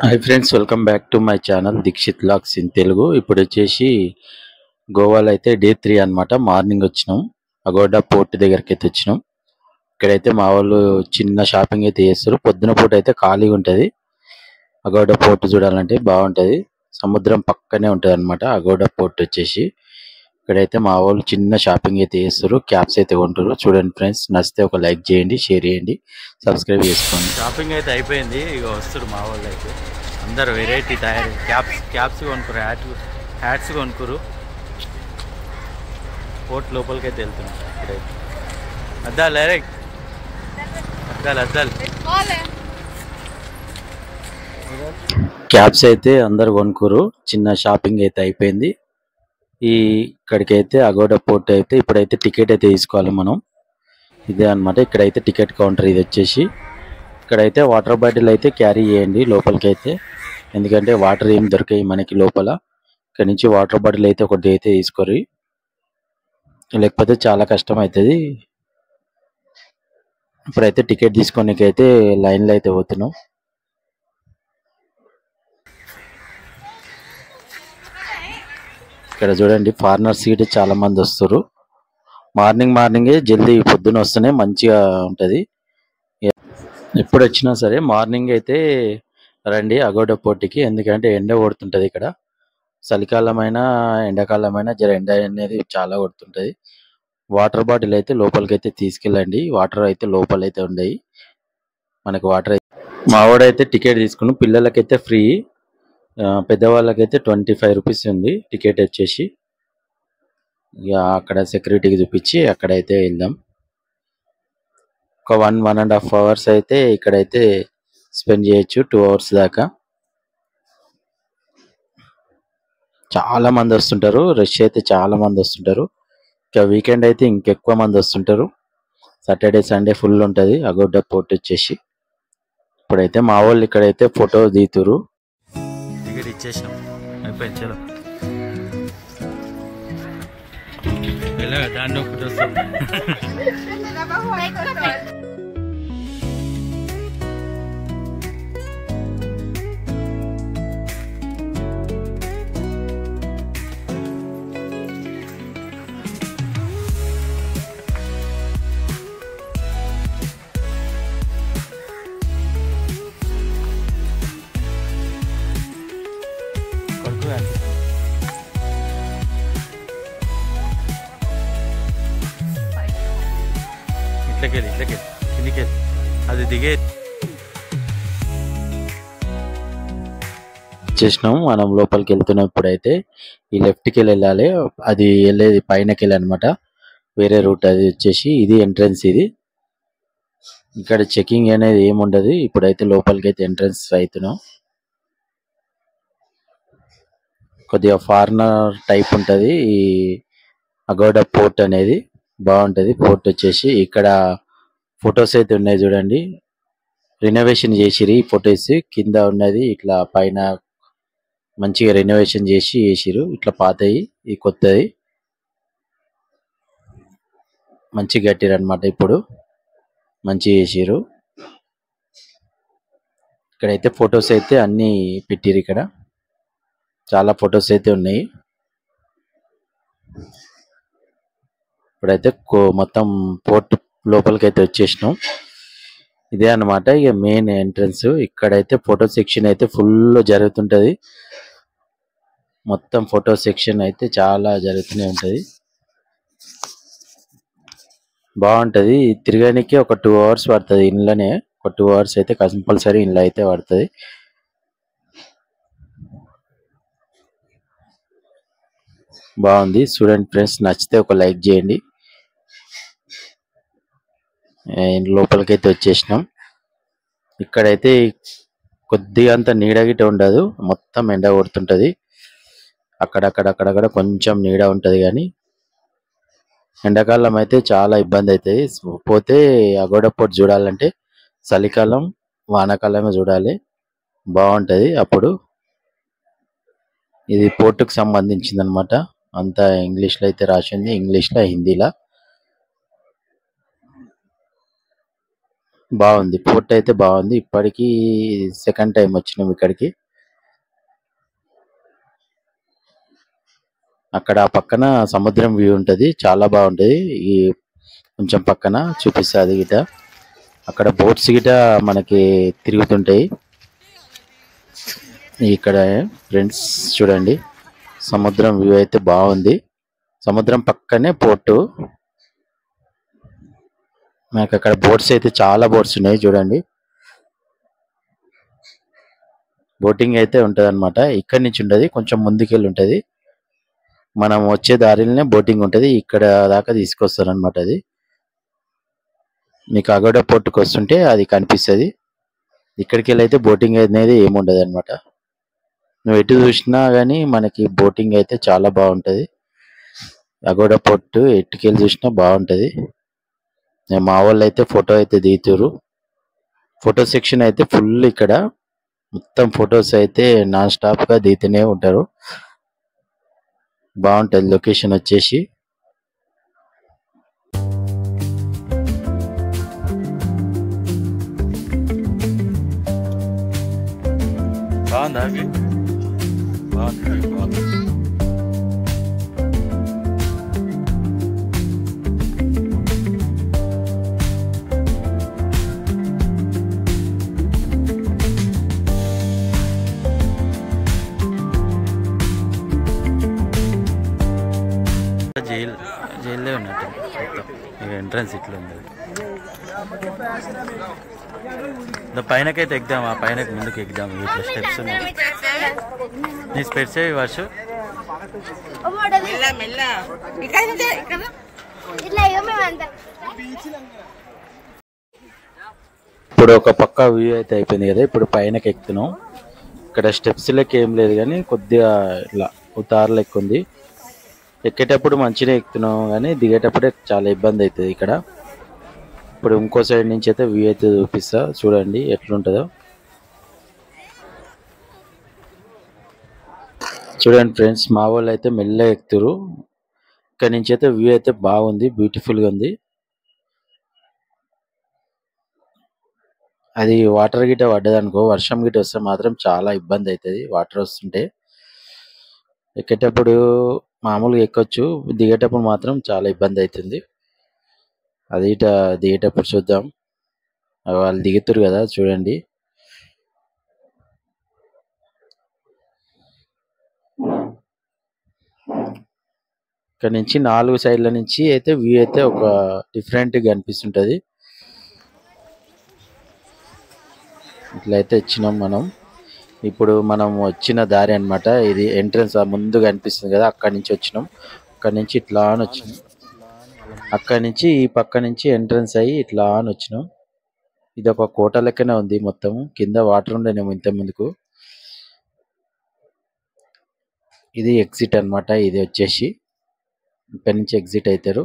Hi friends, welcome back to my channel Dikshit vlogs in Telugu. ఇప్పుడు వచ్చేసి గోవాలో అయితే డే 3 అన్నమాట. మార్నింగ్ వచ్చినాం, అగోడా పోర్ట్ దగ్గరికి అయితే వచ్చినాం. ఇక్కడైతే మా వాళ్ళు చిన్న షాపింగ్ అయితే చేస్తారు. పొద్దున పూట అయితే ఖాళీగా ఉంటుంది. అగోడా పోర్ట్ చూడాలంటే బాగుంటుంది. సముద్రం పక్కనే ఉంటుంది అనమాట అగోడా పోర్ట్ వచ్చేసి. ఇక్కడైతే మా వాళ్ళు చిన్న షాపింగ్ అయితే చేస్తారు, క్యాప్స్ అయితే కొంటారు. చూడండి ఫ్రెండ్స్, నచ్చితే ఒక లైక్ చేయండి, షేర్ చేయండి, సబ్స్క్రైబ్ చేసుకోండి. షాపింగ్ అయితే అయిపోయింది, ఇక వస్తారు మా వాళ్ళు అయితే. అందరు వెరైటీ తయారు క్యాప్స్ కొనుక్కురు, హ్యాట్స్ కొనుక్కురు. పోర్ట్ లోపలికి అయితే వెళ్తున్నాం. ఇక్కడైతే అద్దాలు డైరెక్ట్ అద్దాలు క్యాప్స్ అయితే అందరు కొనుక్కురు. చిన్న షాపింగ్ అయితే అయిపోయింది. ఇక్కడికైతే అగోడా పోర్ట్ అయితే ఇప్పుడైతే టికెట్ అయితే తీసుకోవాలి మనం. ఇదే అనమాట, ఇక్కడైతే టికెట్ కౌంటర్. ఇది వచ్చేసి ఇక్కడైతే వాటర్ బాటిల్ అయితే క్యారీ చేయండి లోపలికి అయితే, ఎందుకంటే వాటర్ ఏం దొరికాయి మనకి లోపల. ఇక్కడ నుంచి వాటర్ బాటిల్ అయితే ఒకటి అయితే తీసుకోరు, లేకపోతే చాలా కష్టం అవుతుంది. ఇప్పుడైతే టికెట్ తీసుకోనికి అయితే లైన్లో అయితే పోతున్నాం. ఇక్కడ చూడండి, ఫారినర్ సీట్ చాలా మంది వస్తారు. మార్నింగే జల్దీ పొద్దున వస్తేనే మంచిగా ఉంటుంది. ఎప్పుడు వచ్చినా సరే మార్నింగ్ అయితే రండి అగోడా పోర్ట్కి, ఎందుకంటే ఎండ కొడుతుంటుంది ఇక్కడ. చలికాలమైనా ఎండాకాలమైనా ఎండ అనేది చాలా కొడుతుంటుంది. వాటర్ బాటిల్ అయితే లోపలికి అయితే తీసుకెళ్ళండి. వాటర్ అయితే లోపలైతే ఉండయి మనకి. వాటర్ అయితే మా వాడైతే టికెట్ తీసుకున్నాం. పిల్లలకైతే ఫ్రీ, పెద్దవాళ్ళకైతే 25 రూపీస్ ఉంది టికెట్ వచ్చేసి. ఇక అక్కడ సెక్యూరిటీకి చూపించి అక్కడైతే వెళ్దాం. ఒక 1.5 అవర్స్ అయితే ఇక్కడైతే స్పెండ్ చేయొచ్చు, 2 అవర్స్ దాకా. చాలా మంది వస్తుంటారు, రష్ అయితే చాలా మంది వస్తుంటారు. ఇక వీకెండ్ అయితే ఇంకెక్కువ మంది వస్తుంటారు. సాటర్డే సండే ఫుల్ ఉంటుంది అగోడా పోర్ట్ వచ్చేసి. ఇప్పుడైతే మా వాళ్ళు ఇక్కడైతే ఫోటో దిగుతురు. టికెట్ ఇచ్చేసాం, అయిపోయింది. చలో దాన్ని ఒకటి వస్తుంది. ఇట్లకెళ్ళి కిందికెళ్ళి అది దిగే చేసినాం. మనం లోపలికి వెళ్తున్నాం. ఇప్పుడైతే ఈ లెఫ్ట్కి వెళ్ళాలి, అది వెళ్ళేది పైనకి వెళ్ళి అనమాట, వేరే రూట్. అది వచ్చేసి ఇది ఎంట్రన్స్. ఇది ఇక్కడ చెకింగ్ అనేది ఏముండదు. ఇప్పుడైతే లోపలికి అయితే ఎంట్రన్స్ అవుతున్నాం. కొద్దిగా ఫారినర్ టైప్ ఉంటుంది ఈ అగోడా పోర్ట్ అనేది, బాగుంటుంది. పోర్ట్ వచ్చేసి ఇక్కడ ఫొటోస్ అయితే ఉన్నాయి చూడండి, రెనోవేషన్ చేసిరు. ఈ ఫొటోస్ కింద ఉన్నది ఇట్లా, పైన మంచిగా రెనోవేషన్ చేసిరు. ఇట్లా పాతయి, ఈ కొత్తది మంచిగా కట్టిరు అనమాట. ఇప్పుడు మంచిగా చేసిరు. ఇక్కడైతే ఫొటోస్ అయితే అన్ని పెట్టిరు. ఇక్కడ చాలా ఫొటోస్ అయితే ఉన్నాయి. ఇప్పుడైతే మొత్తం పోర్ట్ లోపలికి అయితే వచ్చేసినాం. ఇదే అన్నమాట ఇక మెయిన్ ఎంట్రన్స్. ఇక్కడైతే ఫోటో సెక్షన్ అయితే ఫుల్ జరుగుతుంటది. మొత్తం ఫోటో సెక్షన్ అయితే చాలా జరుగుతూనే ఉంటది. బాగుంటది. తిరగడానికి ఒక 2 అవర్స్ పడుతుంది ఇంట్లోనే. ఒక 2 అవర్స్ అయితే కంపల్సరీ ఇంట్లో అయితే పడుతుంది. బాగుంది. చూడండి ఫ్రెండ్స్, నచ్చితే ఒక లైక్ చేయండి. లోపలికి అయితే వచ్చేసినాం. ఇక్కడైతే కొద్దిగా అంత నీడ గిట్ట ఉండదు, మొత్తం ఎండ కొడుతుంటది. అక్కడక్కడ కొంచెం నీడ ఉంటది, కానీ ఎండాకాలం అయితే చాలా ఇబ్బంది అవుతుంది. పోతే అగోడా పోర్ట్ చూడాలంటే చలికాలం వానాకాలమే చూడాలి, బాగుంటది. అప్పుడు ఇది పోర్టుకు సంబంధించింది అనమాట. అంతా ఇంగ్లీష్లో అయితే రాసింది, ఇంగ్లీష్లో హిందీలో. బాగుంది. పోర్ట్ అయితే బాగుంది. ఇప్పటికీ సెకండ్ టైం వచ్చినాం ఇక్కడికి. అక్కడ ఆ పక్కన సముద్రం వ్యూ ఉంటది, చాలా బాగుంటది. ఈ కొంచెం పక్కన చూపిస్తుంది గిట. అక్కడ బోట్స్ గిట మనకి తిరుగుతుంటాయి. ఇక్కడ ఫ్రెండ్స్ చూడండి, సముద్రం వ్యూ అయితే బాగుంది. సముద్రం పక్కనే పోర్టు. మనకు అక్కడ బోట్స్ అయితే చాలా బోట్స్ ఉన్నాయి చూడండి. బోటింగ్ అయితే ఉంటది అనమాట. ఇక్కడి నుంచి ఉంటది, కొంచెం ముందుకెళ్ళి ఉంటది. మనం వచ్చే దారిలోనే బోటింగ్ ఉంటది. ఇక్కడ దాకా తీసుకొస్తారు అనమాట. అది మీకు అగోడా పోర్టుకు వస్తుంటే అది కనిపిస్తుంది. ఇక్కడికి వెళ్ళి అయితే బోటింగ్ అనేది ఏముండదు అనమాట. నువ్వు ఎటు చూసినా గానీ మనకి బోటింగ్ అయితే చాలా బాగుంటది. అగోడా పోర్టు ఎట్టుకెళ్ళి చూసినా బాగుంటది. మా వాళ్ళు అయితే ఫోటో అయితే దిగుతారు. ఫోటో సెక్షన్ అయితే ఫుల్. ఇక్కడ మొత్తం ఫొటోస్ అయితే నాన్ స్టాప్ గా దిగుతూనే ఉంటారు. బాగుంటది లొకేషన్ వచ్చేసి. బాగుందా? బాగుంది. జైల్లో ఉన్నట్టు ఎంట్రన్స్ ఇట్లా ఉంది. పైనకైతే ఎగ్దాం, ఆ పైన ముందుకు ఎగ్దాం. ఇట్లా స్టెప్స్ ఉన్నాయి. నీ స్పెట్స్ వర్ష ఇప్పుడు ఒక పక్క వ్యూ అయితే అయిపోయింది కదా. ఇప్పుడు పైనకి ఎక్కుతున్నాం. ఇక్కడ స్టెప్స్ లెక్క ఏం లేదు కానీ కొద్దిగా ఇట్లా ఉతారు లెక్క ఉంది. ఎక్కేటప్పుడు మంచిగా ఎక్కుతున్నాం కానీ దిగేటప్పుడే చాలా ఇబ్బంది అవుతుంది ఇక్కడ. ఇప్పుడు ఇంకో సైడ్ నుంచి అయితే వ్యూ అయితే చూపిస్తా, చూడండి ఎట్లుంటుందో. చూడండి ఫ్రెండ్స్, మా వాళ్ళు అయితే మెల్లగా ఎక్కుతారు. ఇక్కడ నుంచి అయితే వ్యూ అయితే బాగుంది, బ్యూటిఫుల్గా ఉంది. అది వాటర్ గిట్ట పడ్డదనుకో, వర్షం గిట్ట వస్తే మాత్రం చాలా ఇబ్బంది అవుతుంది. వాటర్ వస్తుంటే ఎక్కేటప్పుడు మామూలుగా ఎక్కొచ్చు, దిగేటప్పుడు మాత్రం చాలా ఇబ్బంది అవుతుంది. అది ఇట దిగేటప్పుడు చూద్దాం. వాళ్ళు దిగుతారు కదా చూడండి. ఇక్కడ నుంచి 4 సైడ్ల నుంచి అయితే వ్యూ అయితే ఒక డిఫరెంట్గా అనిపిస్తుంటది. ఇట్లయితే వచ్చినాం మనం. ఇప్పుడు మనం వచ్చిన దారి అన్నమాట ఇది. ఎంట్రన్స్ ముందుగా అనిపిస్తుంది కదా, అక్కడి నుంచి వచ్చినాం. అక్కడి నుంచి ఇట్లా అని వచ్చినాం. అక్కడి నుంచి ఈ పక్క నుంచి ఎంట్రన్స్ అయ్యి ఇట్లా అని వచ్చినాం. ఇది ఒక కోట లెక్కనే ఉంది. మొత్తం కింద వాటర్ ఉండేనేమో ఇంత ముందుకు. ఇది ఎగ్జిట్ అన్నమాట. ఇది వచ్చేసి ఇక్కడి నుంచి ఎగ్జిట్ అవుతారు.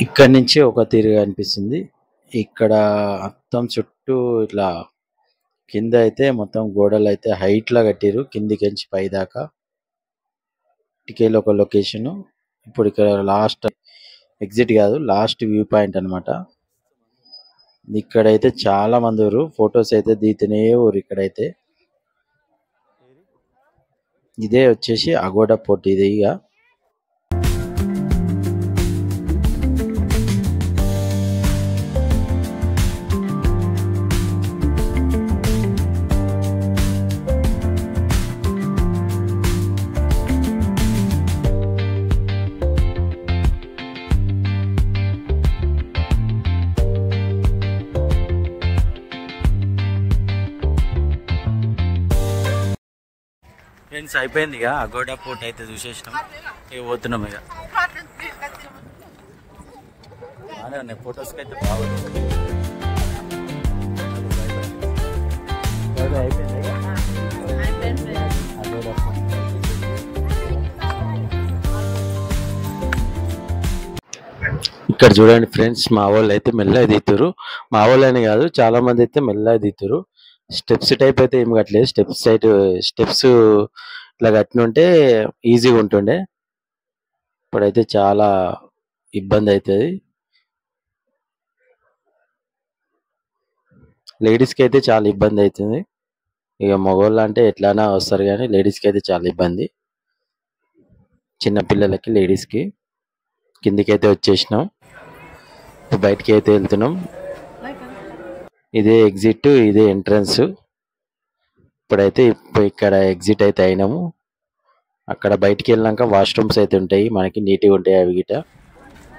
ఇక్కడ నుంచి ఒక తీరుగా అనిపిస్తుంది. ఇక్కడ మొత్తం చుట్టూ ఇట్లా కింద అయితే మొత్తం గోడలు అయితే హైట్ లా కట్టిరు, కిందికించి పై దాకా. ఇటుకెళ్ళి ఒక లొకేషన్. ఇప్పుడు ఇక్కడ లాస్ట్ ఎగ్జిట్ కాదు, లాస్ట్ వ్యూ పాయింట్ అనమాట. ఇక్కడైతే చాలా మంది ఊరు ఫొటోస్ అయితే దిగుతూనే ఊరు. ఇక్కడైతే ఇదే వచ్చేసి అగోడా పోర్ట్. ఇది ఇక ఫ్రెండ్స్ అయిపోయింది ఇక అగోడా పోర్ట్ అయితే చూసేసినాం ఇక పోతున్నాం ఇక బాగానే ఉన్నాయి ఫొటోస్కి అయితే బాగుంది అయిపోయింది అగోడా పోర్ట్ ఇక్కడ చూడండి ఫ్రెండ్స్ మా వాళ్ళు అయితే మెల్లగా దిగుతారు మా వాళ్ళని కాదు చాలా మంది అయితే మెల్లగా దిగుతారు స్టెప్స్ టైప్ అయితే ఏం కట్టలేదు స్టెప్స్ ఇట్లా కట్టిన ఉంటే ఈజీగా ఉంటుండే ఇప్పుడైతే చాలా ఇబ్బంది అవుతుంది లేడీస్కి అయితే చాలా ఇబ్బంది అవుతుంది ఇక మగవాళ్ళు అంటే ఎట్లానా వస్తారు కానీ లేడీస్కి అయితే చాలా ఇబ్బంది చిన్నపిల్లలకి లేడీస్కి కిందికి అయితే వచ్చేసినాం బయటికి అయితే వెళ్తున్నాం ఇదే ఎగ్జిట్ ఇదే ఎంట్రన్స్ ఇప్పుడైతే ఇక్కడ ఎగ్జిట్ అయితే అయినాము అక్కడ బయటికి వెళ్ళినాక వాష్రూమ్స్ అయితే ఉంటాయి మనకి నీట్గా ఉంటాయి అవి గిట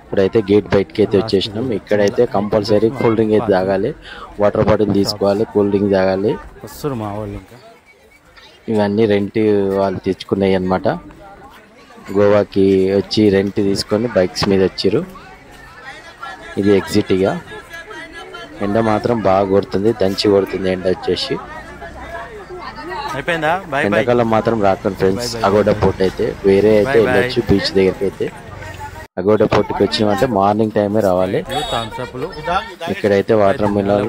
ఇప్పుడైతే గేట్ బయటకి అయితే వచ్చేసినాం ఇక్కడైతే కంపల్సరీ కూల్ డ్రింక్ అయితే తాగాలి వాటర్ బాటిల్ తీసుకోవాలి కూల్ డ్రింక్ తాగాలి వస్తారు మా వాళ్ళు ఇంకా ఇవన్నీ రెంట్ వాళ్ళు తెచ్చుకున్నాయి అన్నమాట గోవాకి వచ్చి రెంట్ తీసుకొని బైక్స్ మీద వచ్చారు ఇది ఎగ్జిట్ ఇక ఎండ మాత్రం బాగా కొడుతుంది దంచి కొడుతుంది ఎండ వచ్చేసి అయిపోయిందా ఎండాకాలం మాత్రం రాకండి ఫ్రెండ్స్ అగోడా పోర్ట్ అయితే వేరే అయితే వెళ్ళొచ్చు బీచ్ దగ్గరికి అయితే అగోడా పోర్ట్కి వచ్చినామంటే మార్నింగ్ టైమే రావాలి ఇక్కడైతే వాటర్ మిల్లర్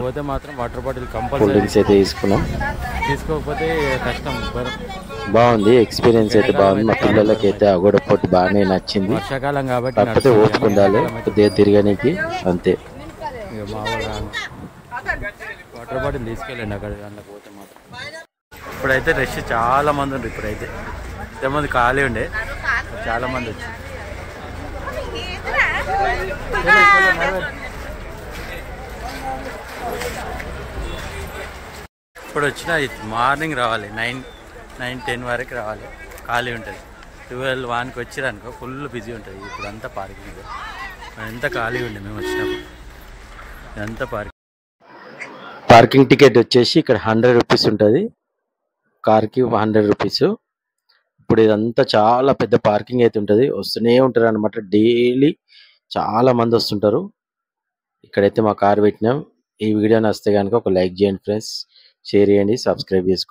కూల్ డ్రింక్స్ అయితే తీసుకున్నాం తీసుకోకపోతే కష్టం బాగుంది ఎక్స్పీరియన్స్ అయితే బాగుంది మా పిల్లలకి అయితే అగోడా పోర్ట్ బాగానే నచ్చింది వర్షాకాలం కాబట్టి కాకపోతే ఓపుకుండాలి కొద్దిగా తిరగడానికి అంతే వాటర్ బాటిల్ తీసుకెళ్ళండి అక్కడ దాంట్లో పోతే మాత్రం ఇప్పుడైతే రష్ చాలా మంది ఉండ్రు ఇప్పుడైతే ఇంతమంది ఖాళీ ఉండే చాలా మంది వచ్చి ఇప్పుడు వచ్చిన మార్నింగ్ రావాలి 9-10 వరకు రావాలి ఖాళీ ఉంటుంది 12-1కి వచ్చిరనుకో ఫుల్ బిజీ ఉంటుంది ఇప్పుడు అంతా పార్కింగ్ ఎంత ఖాళీ ఉండే మేము వచ్చినప్పుడు ఇదంతా పార్కింగ్ టికెట్ వచ్చేసి ఇక్కడ 100 రూపీస్ ఉంటుంది కార్కి 100 రూపీస్ ఇప్పుడు ఇదంతా చాలా పెద్ద పార్కింగ్ అయితే ఉంటుంది వస్తూనే ఉంటారు అనమాట డైలీ చాలా మంది వస్తుంటారు ఇక్కడైతే మా కార్ పెట్టినాం ఈ వీడియో నచ్చితే కనుక ఒక లైక్ చేయండి ఫ్రెండ్స్ షేర్ చేయండి సబ్స్క్రైబ్ చేసుకోండి